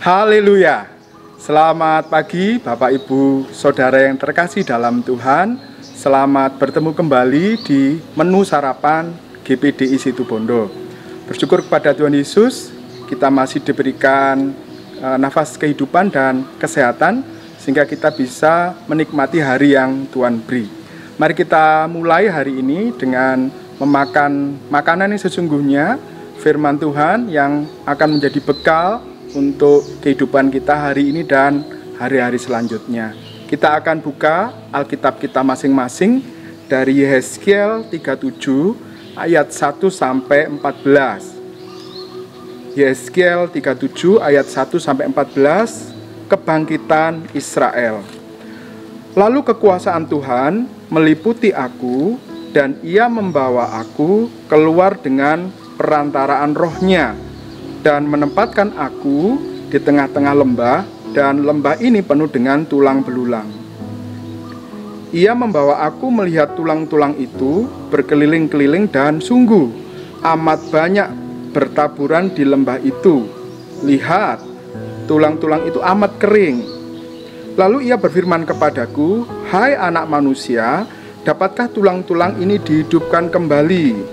Haleluya. Selamat pagi Bapak Ibu Saudara yang terkasih dalam Tuhan. Selamat bertemu kembali di menu sarapan GPDI Situbondo. Bersyukur kepada Tuhan Yesus, kita masih diberikan nafas kehidupan dan kesehatan sehingga kita bisa menikmati hari yang Tuhan beri. Mari kita mulai hari ini dengan memakan makanan yang sesungguhnya, firman Tuhan yang akan menjadi bekal untuk kehidupan kita hari ini dan hari-hari selanjutnya. Kita akan buka Alkitab kita masing-masing dari Yehezkiel 37 ayat 1 sampai 14. Yehezkiel 37 ayat 1 sampai 14, kebangkitan Israel. Lalu kekuasaan Tuhan meliputi aku dan ia membawa aku keluar dengan perantaraan rohnya dan menempatkan aku di tengah-tengah lembah, dan lembah ini penuh dengan tulang belulang. Ia membawa aku melihat tulang-tulang itu berkeliling-keliling dan sungguh amat banyak bertaburan di lembah itu. Lihat, tulang-tulang itu amat kering. Lalu ia berfirman kepadaku, "Hai anak manusia, dapatkah tulang-tulang ini dihidupkan kembali?"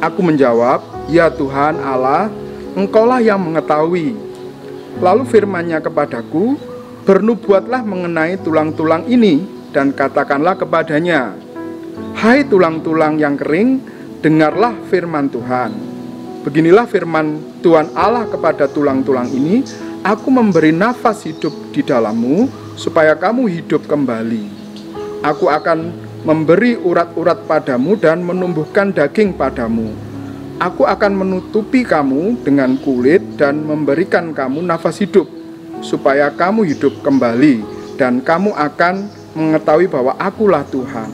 Aku menjawab, "Ya Tuhan Allah, Engkaulah yang mengetahui." Lalu firman-Nya kepadaku, "Bernubuatlah mengenai tulang-tulang ini dan katakanlah kepadanya, hai tulang-tulang yang kering, dengarlah firman Tuhan. Beginilah firman Tuhan Allah kepada tulang-tulang ini, aku memberi nafas hidup di dalammu supaya kamu hidup kembali. Aku akan memberi urat-urat padamu dan menumbuhkan daging padamu. Aku akan menutupi kamu dengan kulit dan memberikan kamu nafas hidup, supaya kamu hidup kembali, dan kamu akan mengetahui bahwa akulah Tuhan."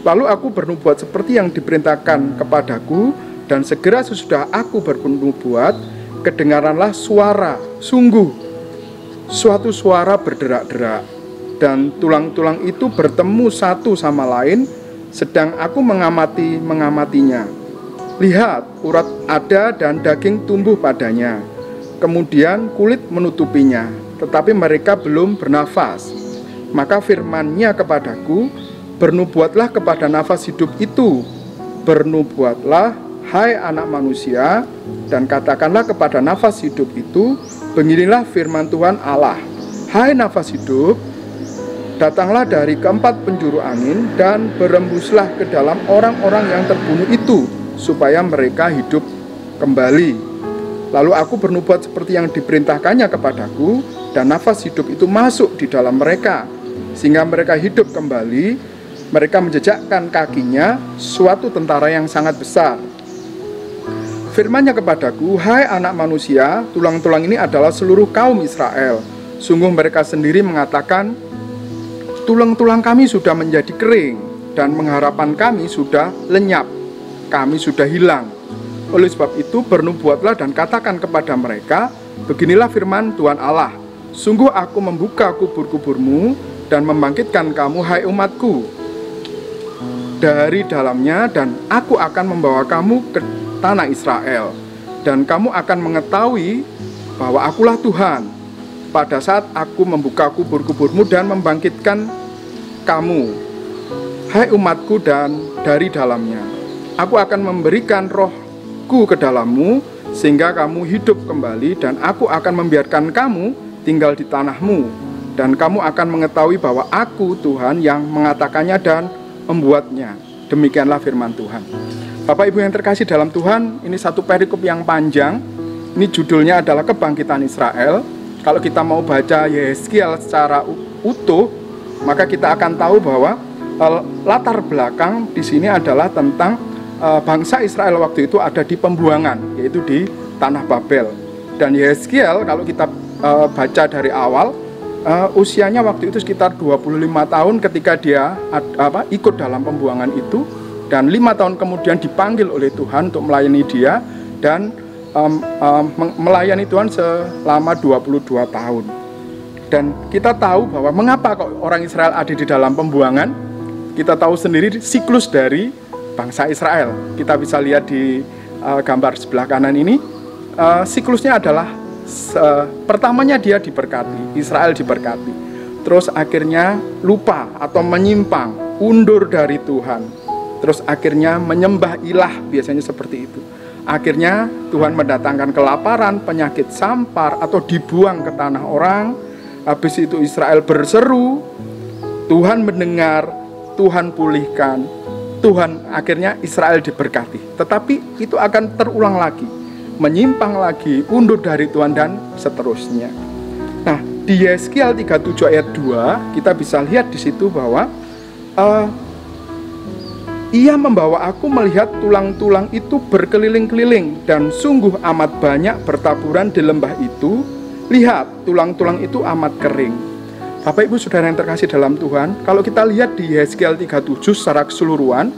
Lalu aku bernubuat seperti yang diperintahkan kepadaku, dan segera sesudah aku bernubuat, kedengaranlah suara, sungguh, suatu suara berderak-derak, dan tulang-tulang itu bertemu satu sama lain, sedang aku mengamatinya. Lihat, urat ada dan daging tumbuh padanya. Kemudian kulit menutupinya, tetapi mereka belum bernafas. Maka firman-Nya kepadaku, "Bernubuatlah kepada nafas hidup itu. Bernubuatlah, hai anak manusia, dan katakanlah kepada nafas hidup itu, beginilah firman Tuhan Allah. Hai nafas hidup, datanglah dari keempat penjuru angin dan berembuslah ke dalam orang-orang yang terbunuh itu, supaya mereka hidup kembali." Lalu aku bernubuat seperti yang diperintahkannya kepadaku, dan nafas hidup itu masuk di dalam mereka, sehingga mereka hidup kembali. Mereka menjejakkan kakinya, suatu tentara yang sangat besar. Firman-Nya kepadaku, "Hai anak manusia, tulang-tulang ini adalah seluruh kaum Israel. Sungguh mereka sendiri mengatakan, tulang-tulang kami sudah menjadi kering, dan pengharapan kami sudah lenyap. Kami sudah hilang. Oleh sebab itu bernubuatlah dan katakan kepada mereka, beginilah firman Tuhan Allah. Sungguh aku membuka kubur-kuburmu dan membangkitkan kamu, hai umatku, dari dalamnya, dan aku akan membawa kamu ke tanah Israel. Dan kamu akan mengetahui bahwa akulah Tuhan, pada saat aku membuka kubur-kuburmu dan membangkitkan kamu, hai umatku, dan dari dalamnya. Aku akan memberikan rohku ke dalammu, sehingga kamu hidup kembali, dan aku akan membiarkan kamu tinggal di tanahmu, dan kamu akan mengetahui bahwa aku Tuhan yang mengatakannya dan membuatnya." Demikianlah firman Tuhan. Bapak Ibu yang terkasih dalam Tuhan, ini satu perikop yang panjang. Ini judulnya adalah kebangkitan Israel. Kalau kita mau baca Yehezkiel secara utuh, maka kita akan tahu bahwa latar belakang di sini adalah tentang bangsa Israel waktu itu ada di pembuangan, yaitu di tanah Babel. Dan Yehezkiel kalau kita baca dari awal, usianya waktu itu sekitar 25 tahun ketika dia ikut dalam pembuangan itu, dan 5 tahun kemudian dipanggil oleh Tuhan untuk melayani dia, dan melayani Tuhan selama 22 tahun. Dan kita tahu bahwa mengapa kok orang Israel ada di dalam pembuangan. Kita tahu sendiri siklus dari bangsa Israel. Kita bisa lihat di gambar sebelah kanan ini, siklusnya adalah Pertamanya dia diberkati, Israel diberkati. Terus akhirnya lupa atau menyimpang, undur dari Tuhan. Terus akhirnya menyembah ilah, biasanya seperti itu. Akhirnya Tuhan mendatangkan kelaparan, penyakit sampar, atau dibuang ke tanah orang. Habis itu Israel berseru, Tuhan mendengar, Tuhan pulihkan, Tuhan akhirnya Israel diberkati. Tetapi itu akan terulang lagi, menyimpang lagi, undur dari Tuhan, dan seterusnya. Nah, di Yeskiel 37 ayat 2 kita bisa lihat di situ bahwa ia membawa aku melihat tulang-tulang itu berkeliling-keliling, dan sungguh amat banyak bertaburan di lembah itu. Lihat, tulang-tulang itu amat kering. Bapak Ibu Saudara yang terkasih dalam Tuhan, kalau kita lihat di Yeskiel 37 secara keseluruhan,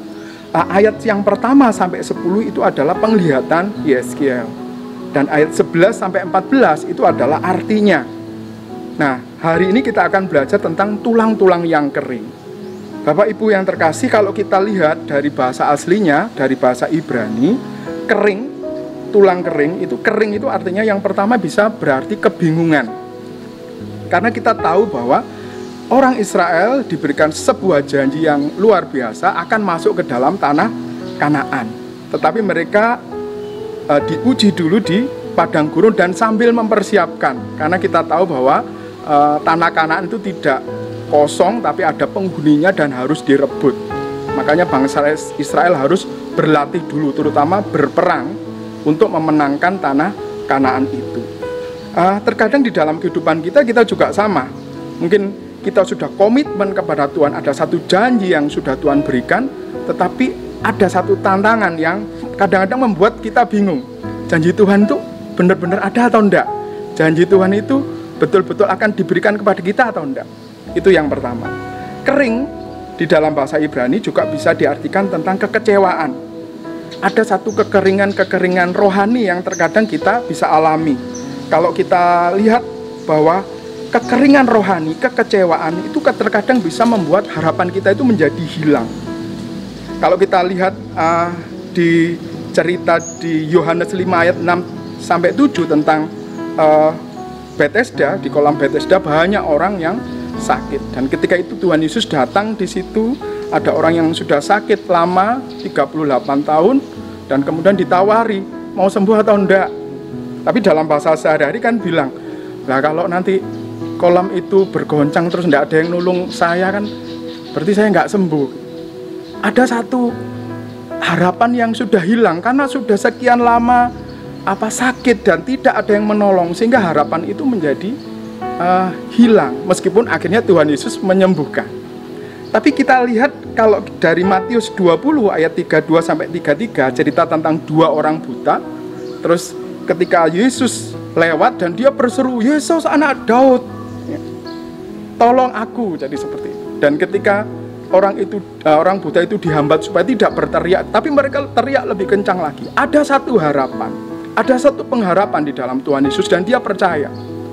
ayat yang pertama sampai 10 itu adalah penglihatan Yeskiel, dan ayat 11 sampai 14 itu adalah artinya. Nah, hari ini kita akan belajar tentang tulang-tulang yang kering. Bapak Ibu yang terkasih, kalau kita lihat dari bahasa aslinya, dari bahasa Ibrani, kering, tulang kering itu artinya yang pertama bisa berarti kebingungan. Karena kita tahu bahwa orang Israel diberikan sebuah janji yang luar biasa akan masuk ke dalam tanah Kanaan. Tetapi mereka diuji dulu di padang gurun dan sambil mempersiapkan. Karena kita tahu bahwa tanah Kanaan itu tidak kosong, tapi ada penghuninya dan harus direbut. Makanya bangsa Israel harus berlatih dulu, terutama berperang untuk memenangkan tanah Kanaan itu. Terkadang di dalam kehidupan kita juga sama. Mungkin kita sudah komitmen kepada Tuhan, ada satu janji yang sudah Tuhan berikan, tetapi ada satu tantangan yang kadang-kadang membuat kita bingung. Janji Tuhan itu benar-benar ada atau enggak? Janji Tuhan itu betul-betul akan diberikan kepada kita atau enggak? Itu yang pertama. Kering di dalam bahasa Ibrani juga bisa diartikan tentang kekecewaan. Ada satu kekeringan rohani yang terkadang kita bisa alami. Kalau kita lihat bahwa kekeringan rohani, kekecewaan itu terkadang bisa membuat harapan kita itu menjadi hilang. Kalau kita lihat di cerita di Yohanes 5 ayat 6 sampai 7 tentang Bethesda, di kolam Bethesda banyak orang yang sakit. Dan ketika itu Tuhan Yesus datang di situ, ada orang yang sudah sakit lama 38 tahun dan kemudian ditawari mau sembuh atau enggak. Tapi dalam bahasa sehari-hari kan bilang, nah kalau nanti kolam itu bergoncang terus enggak ada yang nulung saya kan berarti saya enggak sembuh. Ada satu harapan yang sudah hilang karena sudah sekian lama sakit dan tidak ada yang menolong, sehingga harapan itu menjadi hilang, meskipun akhirnya Tuhan Yesus menyembuhkan. Tapi kita lihat kalau dari Matius 20 ayat 32 sampai 33, cerita tentang dua orang buta. Terus ketika Yesus lewat dan dia berseru, Yesus anak Daud, tolong aku, jadi seperti itu. Dan ketika orang buta itu dihambat supaya tidak berteriak, tapi mereka teriak lebih kencang lagi. Ada satu harapan, ada satu pengharapan di dalam Tuhan Yesus, dan dia percaya.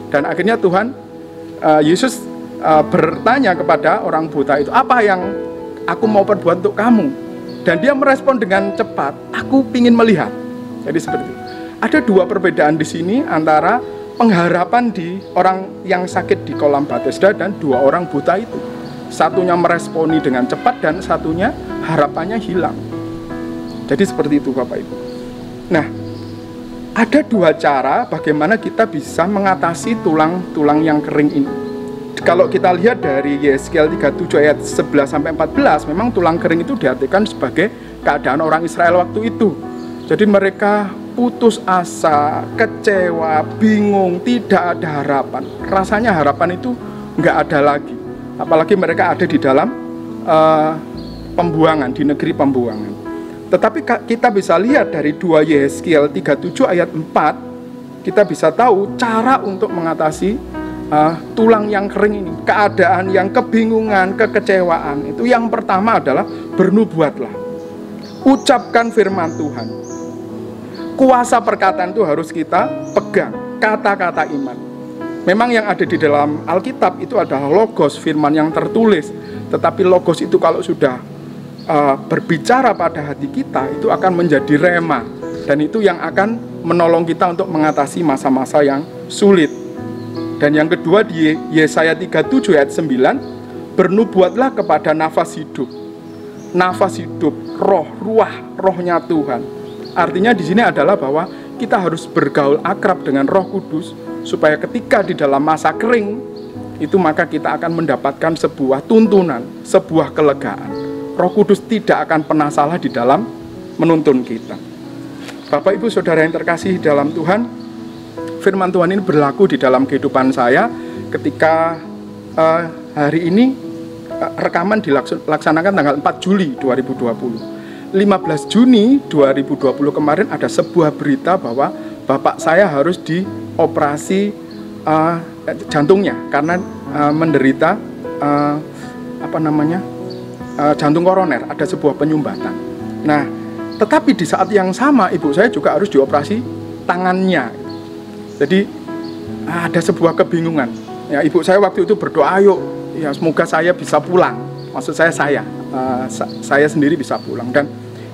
Dan akhirnya Yesus bertanya kepada orang buta itu, apa yang aku mau perbuat untuk kamu? Dan dia merespon dengan cepat, aku ingin melihat. Jadi seperti itu. Ada dua perbedaan di sini antara pengharapan di orang yang sakit di kolam Bethesda dan dua orang buta itu. Satunya meresponi dengan cepat dan satunya harapannya hilang. Jadi seperti itu Bapak Ibu. Nah, ada dua cara bagaimana kita bisa mengatasi tulang-tulang yang kering ini. Kalau kita lihat dari Yeskiel 37 ayat 11 sampai 14, memang tulang kering itu diartikan sebagai keadaan orang Israel waktu itu. Jadi mereka putus asa, kecewa, bingung, tidak ada harapan. Rasanya harapan itu nggak ada lagi. Apalagi mereka ada di dalam pembuangan, di negeri pembuangan. Tetapi kita bisa lihat dari 2 Yeskiel 37 ayat 4, kita bisa tahu cara untuk mengatasi tulang yang kering ini, keadaan yang kebingungan, kekecewaan. Itu yang pertama adalah bernubuatlah. Ucapkan firman Tuhan. Kuasa perkataan itu harus kita pegang, kata-kata iman. Memang yang ada di dalam Alkitab itu adalah logos, firman yang tertulis. Tetapi logos itu kalau sudah berbicara pada hati kita, itu akan menjadi rema. Dan itu yang akan menolong kita untuk mengatasi masa-masa yang sulit. Dan yang kedua di Yesaya 37 ayat 9, bernubuatlah kepada nafas hidup. Nafas hidup, rohnya Tuhan. Artinya di sini adalah bahwa kita harus bergaul akrab dengan Roh Kudus, supaya ketika di dalam masa kering itu maka kita akan mendapatkan sebuah tuntunan, sebuah kelegaan. Roh Kudus tidak akan pernah salah di dalam menuntun kita. Bapak Ibu Saudara yang terkasih dalam Tuhan, firman Tuhan ini berlaku di dalam kehidupan saya ketika hari ini rekaman dilaksanakan tanggal 4 Juli 2020. 15 Juni 2020 kemarin ada sebuah berita bahwa bapak saya harus dioperasi jantungnya karena menderita jantung koroner, ada sebuah penyumbatan. Nah, tetapi di saat yang sama ibu saya juga harus dioperasi tangannya. Jadi ada sebuah kebingungan. Ya, ibu saya waktu itu berdoa, ayo ya semoga saya bisa pulang. Maksud saya sendiri bisa pulang, dan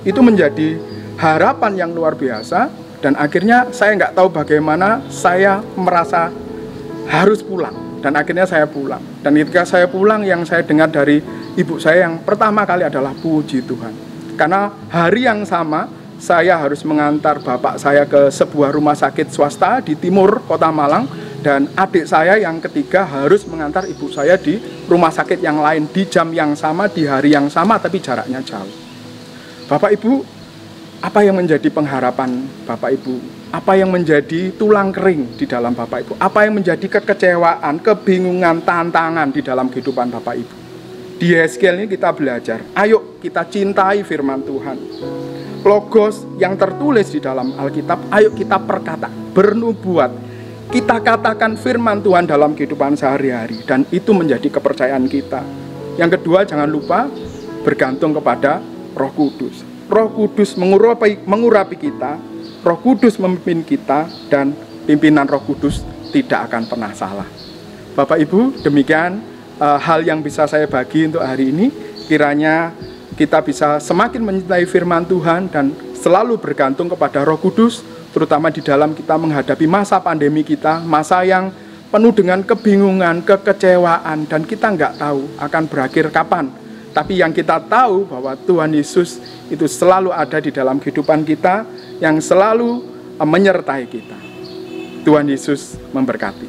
itu menjadi harapan yang luar biasa. Dan akhirnya saya nggak tahu bagaimana saya merasa harus pulang, dan akhirnya saya pulang. Dan ketika saya pulang, yang saya dengar dari ibu saya yang pertama kali adalah puji Tuhan, karena hari yang sama saya harus mengantar bapak saya ke sebuah rumah sakit swasta di timur kota Malang, dan adik saya yang ketiga harus mengantar ibu saya di rumah sakit yang lain di jam yang sama, di hari yang sama, tapi jaraknya jauh. Bapak Ibu, apa yang menjadi pengharapan Bapak Ibu? Apa yang menjadi tulang kering di dalam Bapak Ibu? Apa yang menjadi kekecewaan, kebingungan, tantangan di dalam kehidupan Bapak Ibu? Di Yeskiel ini kita belajar, ayo kita cintai firman Tuhan. Logos yang tertulis di dalam Alkitab, ayo kita perkata, bernubuat. Kita katakan firman Tuhan dalam kehidupan sehari-hari, dan itu menjadi kepercayaan kita. Yang kedua, jangan lupa bergantung kepada Roh Kudus. Roh Kudus mengurapi kita, Roh Kudus memimpin kita, dan pimpinan Roh Kudus tidak akan pernah salah. Bapak Ibu, demikian hal yang bisa saya bagi untuk hari ini. Kiranya kita bisa semakin mencintai firman Tuhan dan selalu bergantung kepada Roh Kudus, terutama di dalam kita menghadapi masa pandemi kita, masa yang penuh dengan kebingungan, kekecewaan, dan kita nggak tahu akan berakhir kapan. Tapi yang kita tahu bahwa Tuhan Yesus itu selalu ada di dalam kehidupan kita, yang selalu menyertai kita. Tuhan Yesus memberkati.